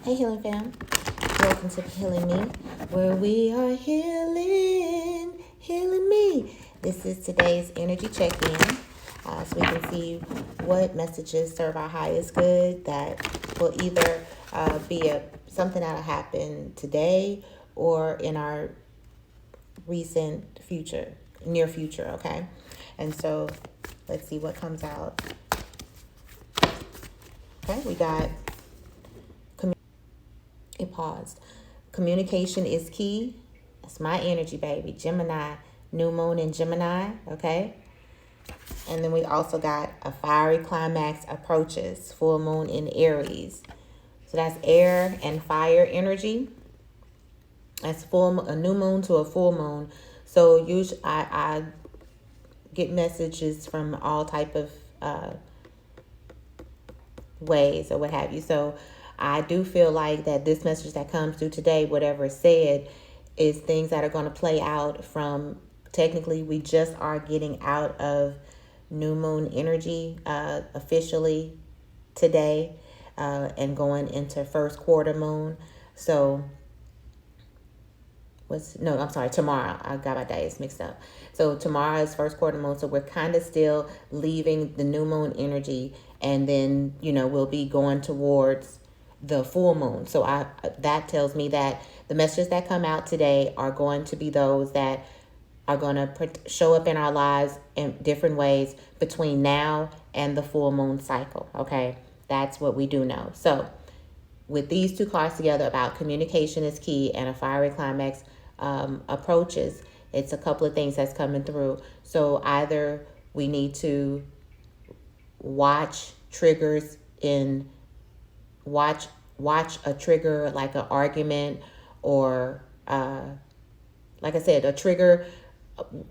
Hey, Healing Fam. Welcome to Healing Me, where we are healing me. This is today's energy check-in, so we can see what messages serve our highest good that will either be something that'll happen today or in our recent future, near future, okay? And so let's see what comes out. Okay, we got... It paused. Communication is key. That's my energy, baby. Gemini, new moon in Gemini, okay? And then we also got a fiery climax approaches, full moon in Aries. So that's air and fire energy. That's a new moon to a full moon. So usually I get messages from all type of ways or what have you. So I do feel like that this message that comes through today, whatever is said, is things that are going to play out from, technically, we just are getting out of new moon energy officially today and going into first quarter moon. So tomorrow. I got my days mixed up. So tomorrow is first quarter moon. So we're kind of still leaving the new moon energy, and then, we'll be going towards the full moon. So that tells me that the messages that come out today are going to be those that are going to show up in our lives in different ways between now and the full moon cycle. Okay, that's what we do know. So with these two cards together about communication is key and a fiery climax approaches, it's a couple of things that's coming through. So either we need to watch triggers in watch a trigger like an argument, or like I said, a trigger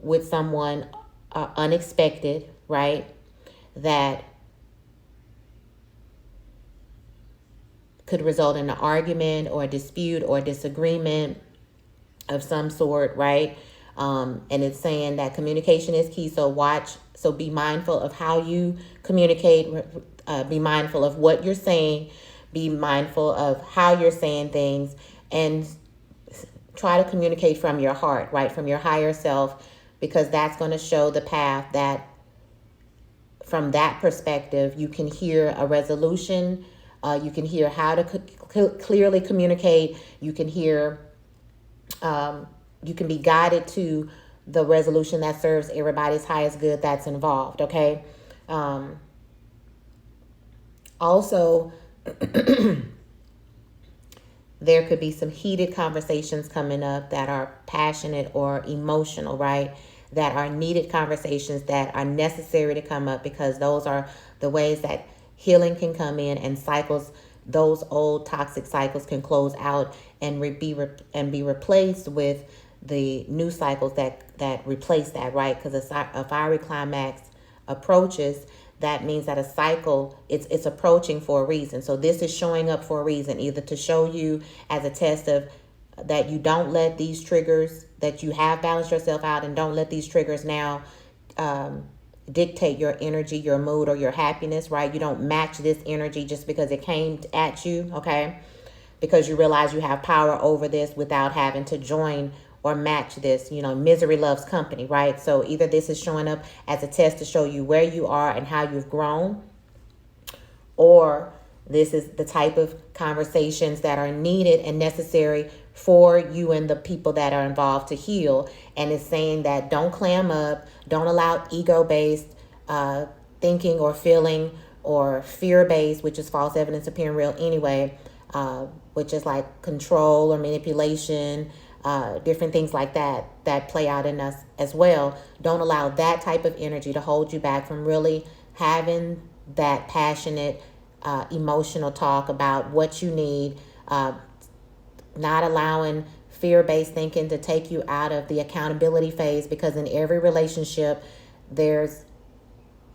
with someone unexpected, right? That could result in an argument or a dispute or disagreement of some sort, right? And it's saying that communication is key. So be mindful of how you communicate, be mindful of what you're saying, be mindful of how you're saying things, and try to communicate from your heart, right? From your higher self, because that's going to show the path that from that perspective, you can hear a resolution. You can hear how to clearly communicate. You can hear, you can be guided to the resolution that serves everybody's highest good that's involved, okay? Also, there could be some heated conversations coming up that are passionate or emotional, right? That are needed conversations that are necessary to come up, because those are the ways that healing can come in, and cycles, those old toxic cycles can close out and be replaced with the new cycles that replace that, right? Because a fiery climax approaches, that means that a cycle, it's approaching for a reason. So this is showing up for a reason, either to show you as a test of that you don't let these triggers, that you have balanced yourself out and don't let these triggers now dictate your energy, your mood, or your happiness, right? You don't match this energy just because it came at you, okay? Because you realize you have power over this without having to join or match this. Misery loves company, right? So either this is showing up as a test to show you where you are and how you've grown, or this is the type of conversations that are needed and necessary for you and the people that are involved to heal. And it's saying that don't clam up, don't allow ego-based thinking or feeling, or fear-based, which is false evidence appearing real anyway, which is like control or manipulation, different things like that play out in us as well. Don't allow that type of energy to hold you back from really having that passionate, emotional talk about what you need, not allowing fear-based thinking to take you out of the accountability phase, because in every relationship,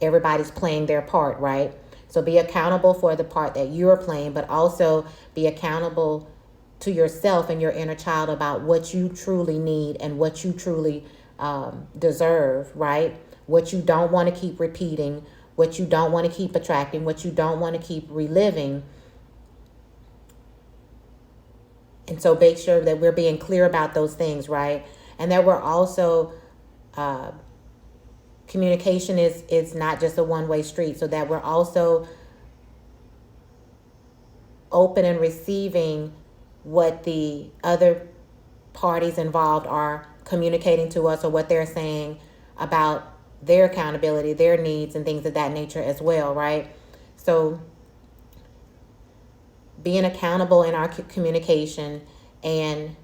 everybody's playing their part, right? So be accountable for the part that you're playing, but also be accountable to yourself and your inner child about what you truly need and what you truly deserve, right? What you don't want to keep repeating, what you don't want to keep attracting, what you don't want to keep reliving. And so make sure that we're being clear about those things, right? And that we're also, communication is not just a one-way street, so that we're also open and receiving what the other parties involved are communicating to us, or what they're saying about their accountability, their needs, and things of that nature as well, right? So being accountable in our communication and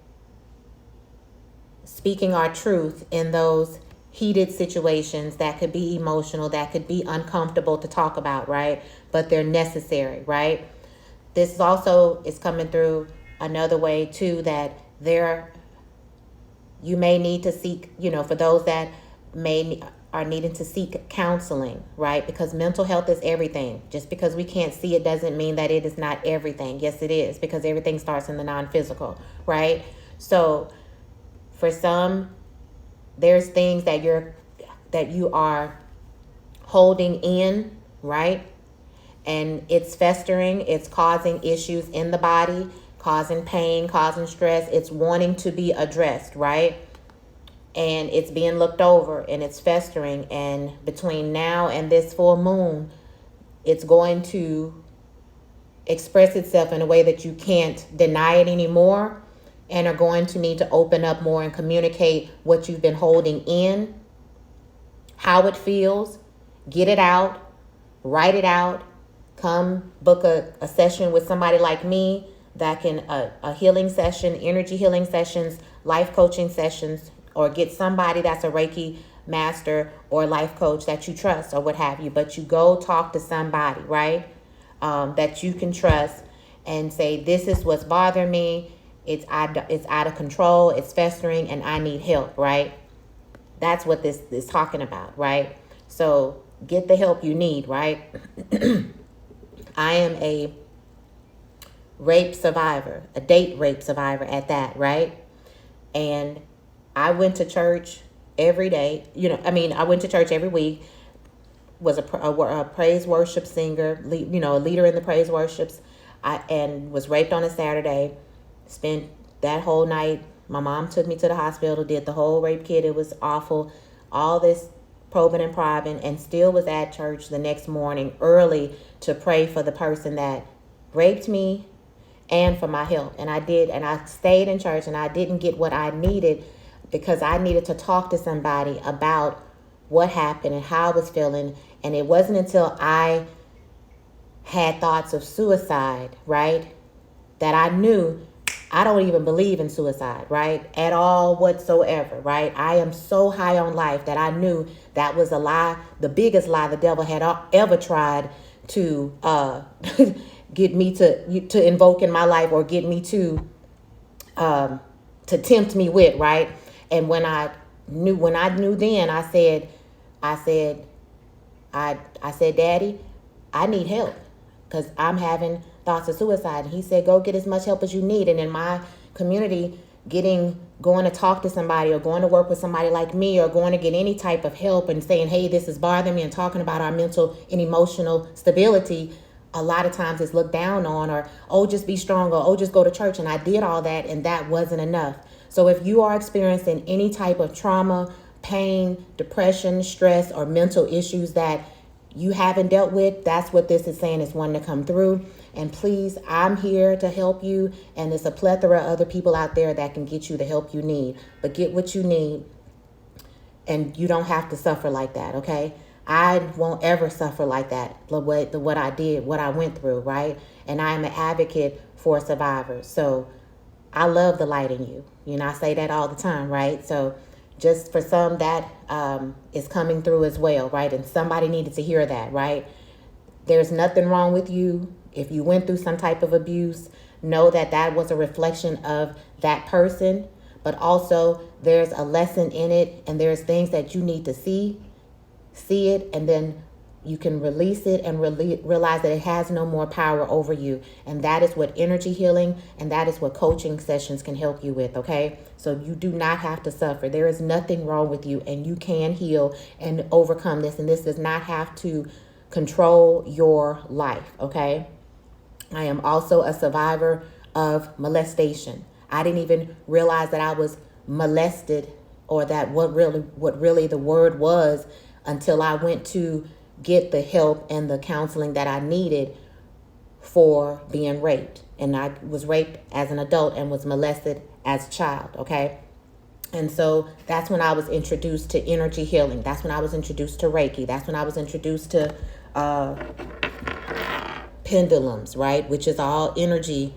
speaking our truth in those heated situations that could be emotional, that could be uncomfortable to talk about, right? But they're necessary, right? This is also is coming through another way too, that you may need to seek, for those that are needing to seek counseling, right? Because mental health is everything. Just because we can't see it doesn't mean that it is not everything. Yes, it is, because everything starts in the non-physical, right? So for some, there's things that you are holding in, right? And it's festering, it's causing issues in the body, causing pain, causing stress. It's wanting to be addressed, right? And it's being looked over, and it's festering. And between now and this full moon, it's going to express itself in a way that you can't deny it anymore, and are going to need to open up more and communicate what you've been holding in, how it feels, get it out, write it out. Come book a session with somebody like me that can, a healing session, energy healing sessions, life coaching sessions, or get somebody that's a Reiki master or life coach that you trust or what have you. But you go talk to somebody, right, that you can trust, and say, this is what's bothering me. It's out of control. It's festering, and I need help, right? That's what this is talking about, right? So get the help you need, right? I am a rape survivor, a date rape survivor at that, right? And I went to church every day. I went to church every week, was a praise worship singer, a leader in the praise worships, and was raped on a Saturday, spent that whole night. My mom took me to the hospital, did the whole rape kit. It was awful. All this probing and probing, and still was at church the next morning early to pray for the person that raped me and for my help. And I did, and I stayed in church, and I didn't get what I needed, because I needed to talk to somebody about what happened and how I was feeling. And it wasn't until I had thoughts of suicide, right, that I knew I don't even believe in suicide, right, at all whatsoever, right? I am so high on life that I knew that was a lie, the biggest lie the devil had ever tried to get me to invoke in my life, or get me to tempt me with, right? And when I knew then, I said, Daddy, I need help, because I'm having thoughts of suicide. And he said, go get as much help as you need. And in my community, going to talk to somebody, or going to work with somebody like me, or going to get any type of help and saying, hey, this is bothering me, and talking about our mental and emotional stability, a lot of times it's looked down on, or, oh, just be strong, or, oh, just go to church. And I did all that, and that wasn't enough. So if you are experiencing any type of trauma, pain, depression, stress, or mental issues that you haven't dealt with, that's what this is saying is wanting to come through. And please, I'm here to help you. And there's a plethora of other people out there that can get you the help you need. But get what you need, and you don't have to suffer like that, okay? I won't ever suffer like that, what I did, what I went through, right? And I am an advocate for survivors. So I love the light in you. I say that all the time, right? So just for some, that is coming through as well, right? And somebody needed to hear that, right? There's nothing wrong with you. If you went through some type of abuse, know that that was a reflection of that person. But also, there's a lesson in it, and there's things that you need to see it, and then you can release it and realize that it has no more power over you. And that is what energy healing, and that is what coaching sessions can help you with, okay? So you do not have to suffer. There is nothing wrong with you, and you can heal and overcome this. And this does not have to control your life, okay? I am also a survivor of molestation. I didn't even realize that I was molested, or that what really the word was, until I went to get the help and the counseling that I needed for being raped. And I was raped as an adult and was molested as a child, okay? And so that's when I was introduced to energy healing. That's when I was introduced to Reiki. That's when I was introduced to pendulums, right? Which is all energy,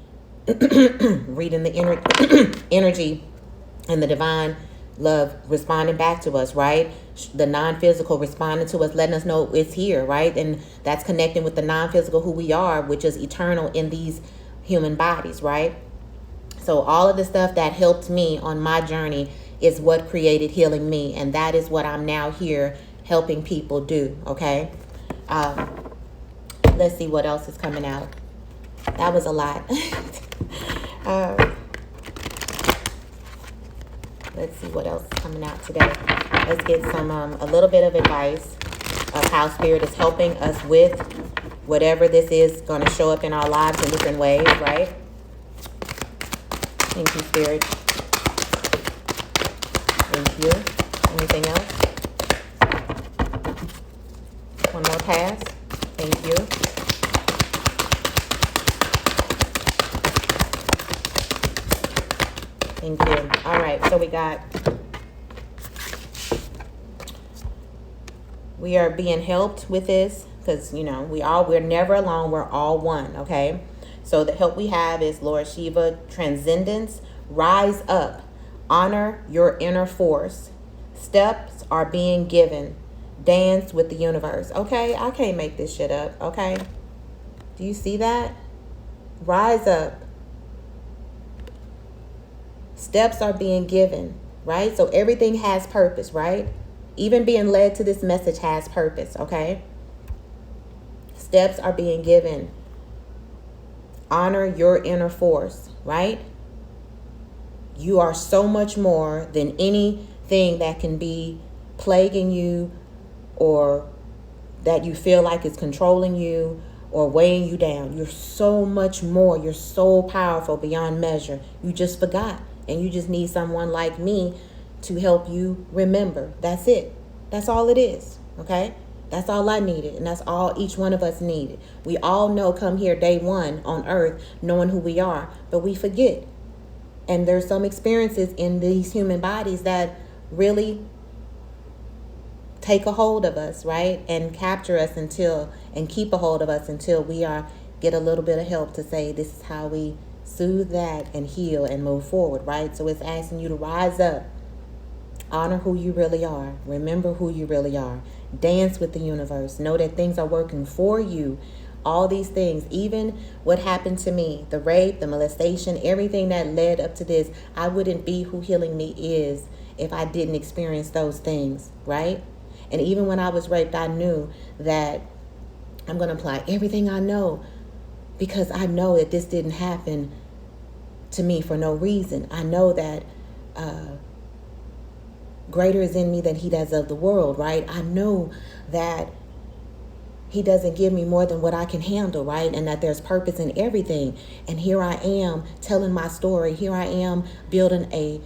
reading the energy and the divine love responding back to us, right? The non-physical responding to us, letting us know it's here, right? And that's connecting with the non-physical, who we are, which is eternal in these human bodies, right? So all of the stuff that helped me on my journey is what created HealinMi, and that is what I'm now here helping people do, okay? Let's see what else is coming out. That was a lot. Let's see what else is coming out today. Let's get some a little bit of advice of how Spirit is helping us with whatever this is going to show up in our lives in different ways, right? Thank you, Spirit. Thank you. Anything else? One more pass. Thank you. Thank you. All right, so we are being helped with this, because we're never alone. We're all one, okay? So the help we have is Lord Shiva, transcendence, rise up, honor your inner force. Steps are being given. Dance with the universe. Okay, I can't make this shit up, okay? Do you see that? Rise up. Steps are being given, right? So everything has purpose, right? Even being led to this message has purpose, okay? Steps are being given. Honor your inner force, right? You are so much more than anything that can be plaguing you, or that you feel like is controlling you or weighing you down. You're so much more. You're so powerful beyond measure. You just forgot. And you just need someone like me to help you remember. That's it. That's all it is. Okay? That's all I needed. And that's all each one of us needed. We all know, come here day one on earth knowing who we are, but we forget. And there's some experiences in these human bodies that really take a hold of us, right? And capture us and keep a hold of us until we get a little bit of help to say, this is how we soothe that and heal and move forward, right? So it's asking you to rise up, honor who you really are, remember who you really are, dance with the universe, know that things are working for you. All these things, even what happened to me, the rape, the molestation, everything that led up to this, I wouldn't be who HealinMi is if I didn't experience those things, right? And even when I was raped, I knew that I'm going to apply everything I know, because I know that this didn't happen to me for no reason. I know that greater is in me than he does of the world, right? I know that he doesn't give me more than what I can handle, right? And that there's purpose in everything. And here I am telling my story. Here I am building a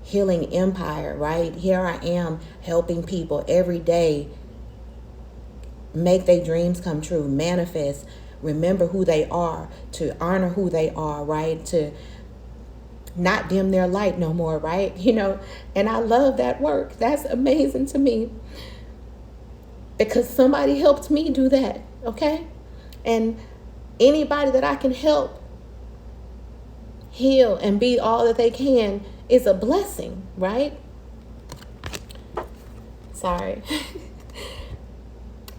healing empire, right? Here I am helping people every day make their dreams come true, manifest, remember who they are, to honor who they are, right? To not dim their light no more, right? And I love that work. That's amazing to me, because somebody helped me do that, okay? And anybody that I can help heal and be all that they can is a blessing, right? Sorry.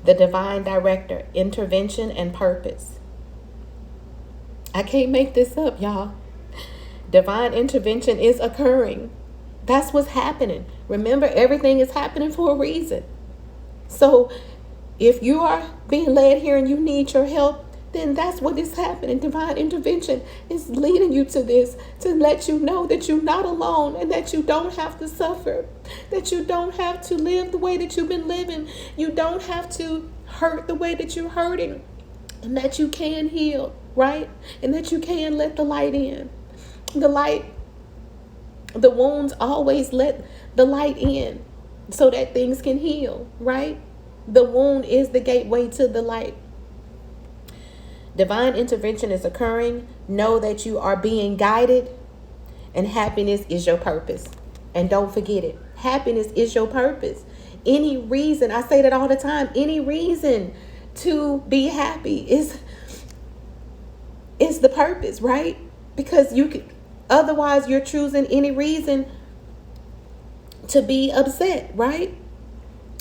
The divine director, intervention and purpose. I can't make this up, y'all. Divine intervention is occurring. That's what's happening. Remember, everything is happening for a reason. So if you are being led here and you need your help, then that's what is happening. Divine intervention is leading you to this, to let you know that you're not alone, and that you don't have to suffer, that you don't have to live the way that you've been living. You don't have to hurt the way that you're hurting, and that you can heal, right? And that you can let the light in. The light The wounds always let the light in so that things can heal, right? The wound is the gateway to the light. Divine intervention is occurring. Know that you are being guided, and happiness is your purpose. And don't forget it. Happiness is your purpose. Any reason, I say that all the time, any reason to be happy is the purpose, right? Because you could, otherwise you're choosing any reason to be upset, right?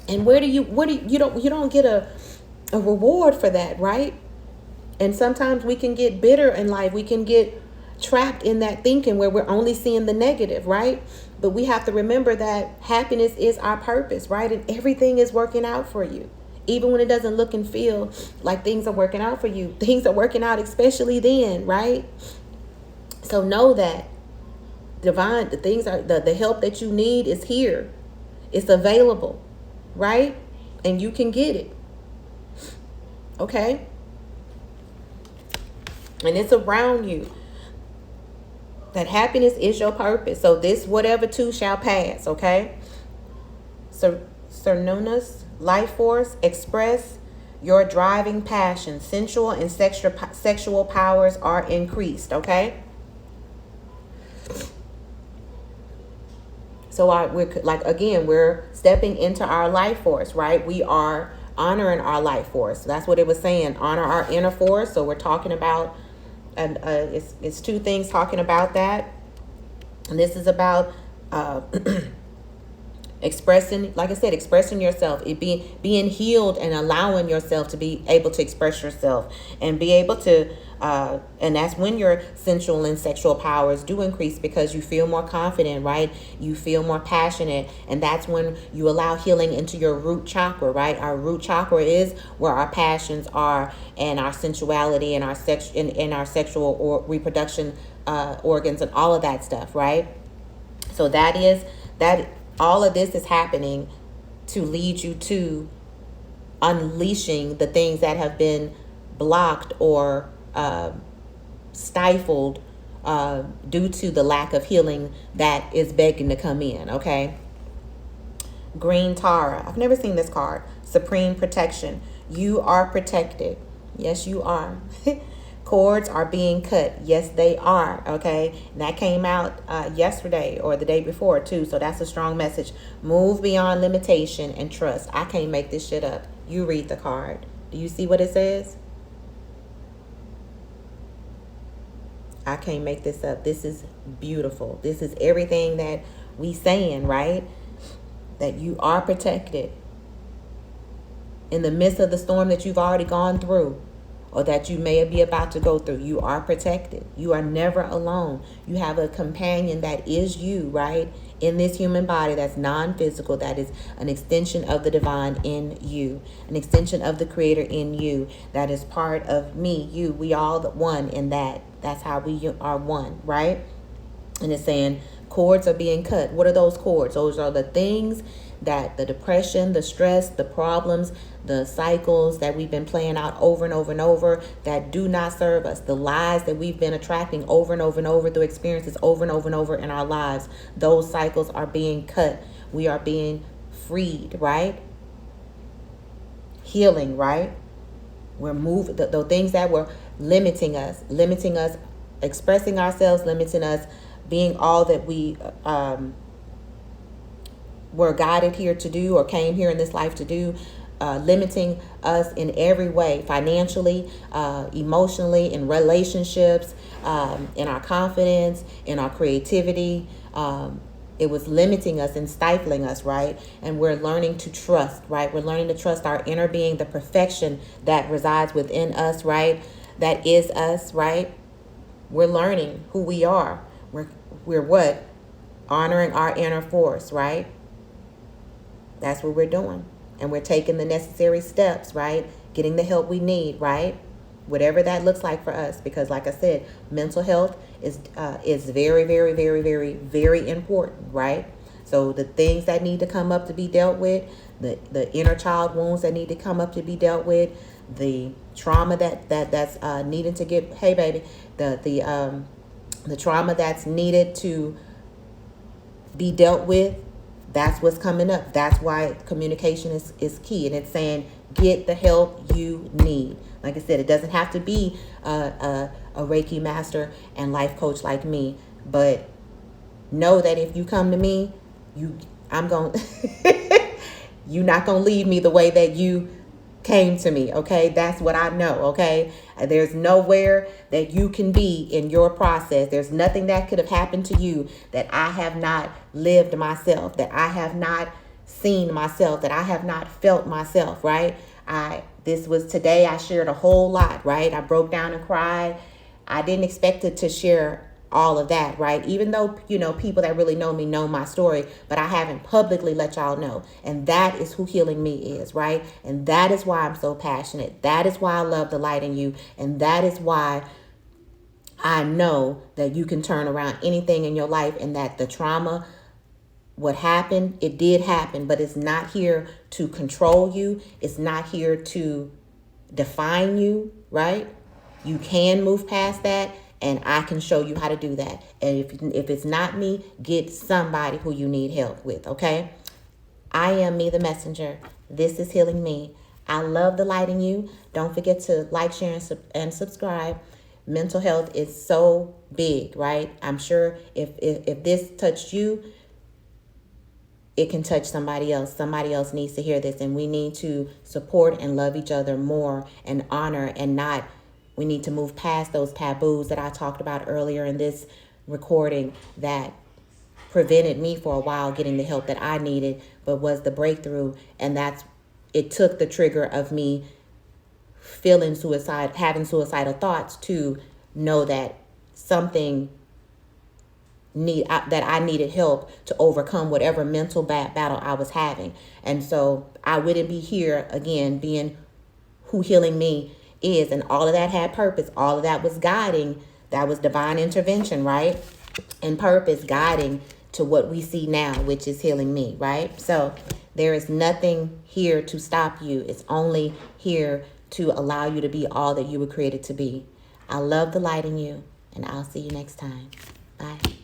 And you don't get a reward for that, right? And sometimes we can get bitter in life. We can get trapped in that thinking where we're only seeing the negative, right? But we have to remember that happiness is our purpose, right? And everything is working out for you. Even when it doesn't look and feel like things are working out for you, things are working out, especially then, right? So know that the help that you need is here. It's available, right? And you can get it. Okay? And it's around you. That happiness is your purpose. So this whatever too shall pass, okay? So Cernunnos, life force, express your driving passion. Sensual and sexual powers are increased, okay? So we're stepping into our life force, right? We are honoring our life force. That's what it was saying. Honor our inner force. So we're talking about, and it's two things talking about that. And this is about expressing, like I said, expressing yourself, being healed and allowing yourself to be able to express yourself and be able to, and that's when your sensual and sexual powers do increase because you feel more confident, right? You feel more passionate. And that's when you allow healing into your root chakra, right? Our root chakra is where our passions are and our sensuality and our our sexual or reproduction organs and all of that stuff, right? So that all of this is happening to lead you to unleashing the things that have been blocked or stifled due to the lack of healing that is begging to come in, okay? Green Tara. I've never seen this card. Supreme protection. You are protected. Yes, you are. Cords are being cut. Yes, they are. Okay. And that came out yesterday or the day before too. So that's a strong message. Move beyond limitation and trust. I can't make this shit up. You read the card. Do you see what it says? I can't make this up. This is beautiful. This is everything that we saying, right? That you are protected. In the midst of the storm that you've already gone through, or that you may be about to go through, you are protected. You are never alone. You have a companion that is you, right? In this human body that's non-physical, that is an extension of the divine in you, an extension of the creator in you, that is part of me, you. We all one in that. That's how we are one, right? And it's saying cords are being cut. What are those cords? Those are the things that the depression, the stress, the problems, the cycles that we've been playing out over and over and over that do not serve us, the lies that we've been attracting over and over and over through experiences over and over and over in our lives, those cycles are being cut. We are being freed, right? Healing, right? We're moving the things that were limiting us, expressing ourselves, limiting us, being all that we were guided here to do or came here in this life to do, limiting us in every way, financially, emotionally, in relationships, in our confidence, in our creativity. It was limiting us and stifling us, right? And we're learning to trust, right? We're learning to trust our inner being, the perfection that resides within us, right? That is us, right? We're learning who we are. We're what? Honoring our inner force, right? That's what we're doing. And we're taking the necessary steps, right? Getting the help we need, right? Whatever that looks like for us. Because like I said, mental health is very, very, very, very, very important, right? So the things that need to come up to be dealt with, the inner child wounds that need to come up to be dealt with, the trauma that's needing to get, hey baby, the trauma that's needed to be dealt with, that's what's coming up. That's why communication is key. And it's saying, get the help you need. Like I said, it doesn't have to be a Reiki master and life coach like me, but know that if you come to me, I'm going you're not going to leave me the way that you came to me. Okay. That's what I know. Okay. There's nowhere that you can be in your process. There's nothing that could have happened to you that I have not lived myself, that I have not seen myself, that I have not felt myself. Right. This was today. I shared a whole lot. Right. I broke down and cried. I didn't expect it to share all of that, right? Even though, people that really know me know my story, but I haven't publicly let y'all know. And that is who HealinMi is, right? And that is why I'm so passionate. That is why I love the light in you. And that is why I know that you can turn around anything in your life, and that the trauma, what happened, it did happen, but it's not here to control you. It's not here to define you, right? You can move past that. And I can show you how to do that. And if it's not me, get somebody who you need help with, okay? I am Me the Messenger. This is HealinMi. I love the light in you. Don't forget to like, share, and subscribe. Mental health is so big, right? I'm sure if this touched you, it can touch somebody else. Somebody else needs to hear this. And we need to support and love each other more and honor and not. We need to move past those taboos that I talked about earlier in this recording that prevented me for a while getting the help that I needed, but was the breakthrough. And it took the trigger of me having suicidal thoughts to know that that I needed help to overcome whatever mental battle I was having. And so I wouldn't be here again being who HealinMi is, and all of that had purpose. All of that was guiding. That was divine intervention, right? And purpose guiding to what we see now, which is HealinMi, right? So there is nothing here to stop you. It's only here to allow you to be all that you were created to be. I love the light in you, and I'll see you next time. Bye.